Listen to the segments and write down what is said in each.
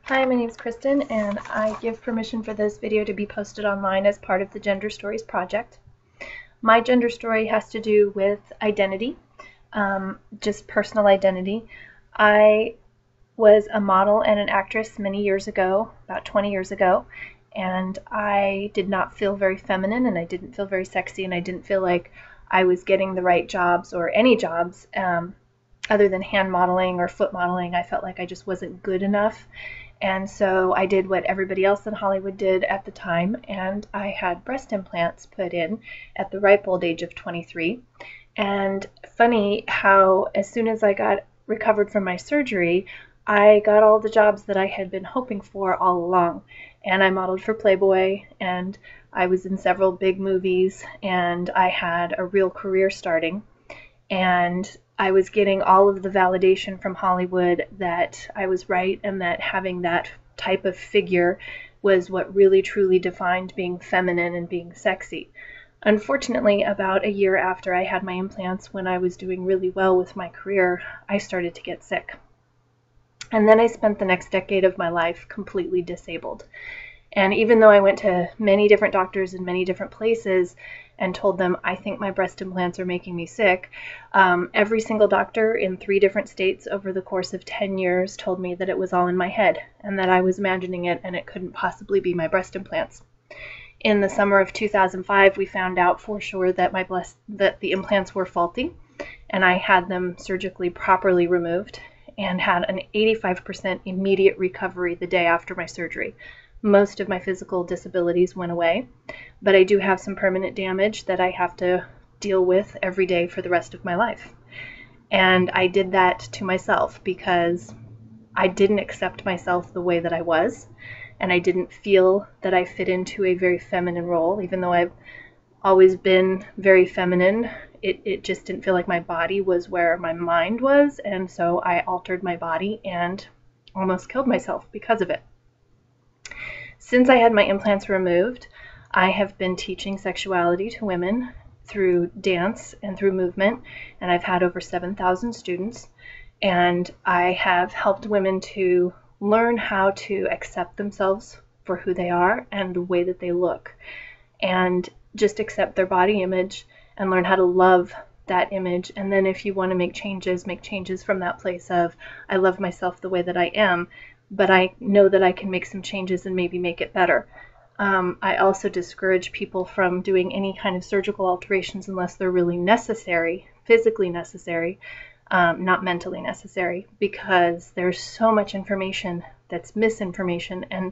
Hi, my name is Kristen, and I give permission for this video to be posted online as part of the Gender Stories project. My gender story has to do with identity, just personal identity. I was a model and an actress many years ago, about 20 years ago, and I did not feel very feminine, and I didn't feel very sexy, and I didn't feel like I was getting the right jobs or any jobs other than hand modeling or foot modeling. I felt like I just wasn't good enough. And so I did what everybody else in Hollywood did at the time, and I had breast implants put in at the ripe old age of 23. And funny how as soon as I got recovered from my surgery, I got all the jobs that I had been hoping for all along. And I modeled for Playboy, and I was in several big movies, and I had a real career starting. And I was getting all of the validation from Hollywood that I was right and that having that type of figure was what really truly defined being feminine and being sexy. Unfortunately, about a year after I had my implants, when I was doing really well with my career, I started to get sick. And then I spent the next decade of my life completely disabled. And even though I went to many different doctors in many different places and told them, I think my breast implants are making me sick, every single doctor in 3 different states over the course of 10 years told me that it was all in my head and that I was imagining it and it couldn't possibly be my breast implants. In the summer of 2005, we found out for sure that that the implants were faulty, and I had them surgically properly removed and had an 85% immediate recovery the day after my surgery. Most of my physical disabilities went away, but I do have some permanent damage that I have to deal with every day for the rest of my life. And I did that to myself because I didn't accept myself the way that I was, and I didn't feel that I fit into a very feminine role. Even though I've always been very feminine, it just didn't feel like my body was where my mind was, and so I altered my body and almost killed myself because of it. Since I had my implants removed, I have been teaching sexuality to women through dance and through movement, and I've had over 7,000 students, and I have helped women to learn how to accept themselves for who they are and the way that they look, and just accept their body image and learn how to love that image. And then if you want to make changes from that place of, I love myself the way that I am, but I know that I can make some changes and maybe make it better. I also discourage people from doing any kind of surgical alterations unless they're really necessary, physically necessary, not mentally necessary, because there's so much information that's misinformation and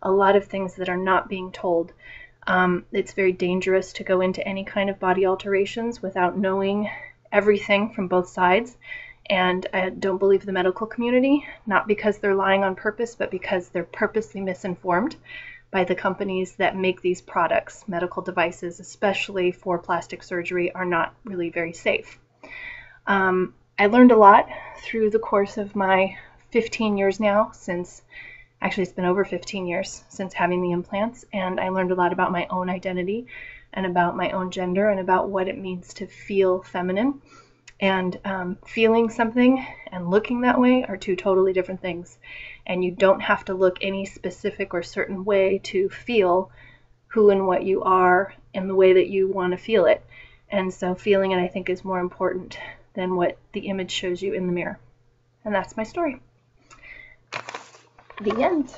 a lot of things that are not being told. It's very dangerous to go into any kind of body alterations without knowing everything from both sides. And I don't believe the medical community, not because they're lying on purpose, but because they're purposely misinformed by the companies that make these products. Medical devices, especially for plastic surgery, are not really very safe. I learned a lot through the course of my 15 years now, actually it's been over 15 years since having the implants, and I learned a lot about my own identity and about my own gender and about what it means to feel feminine. And feeling something and looking that way are 2 totally different things. And you don't have to look any specific or certain way to feel who and what you are in the way that you want to feel it. And so feeling it, I think, is more important than what the image shows you in the mirror. And that's my story. The end.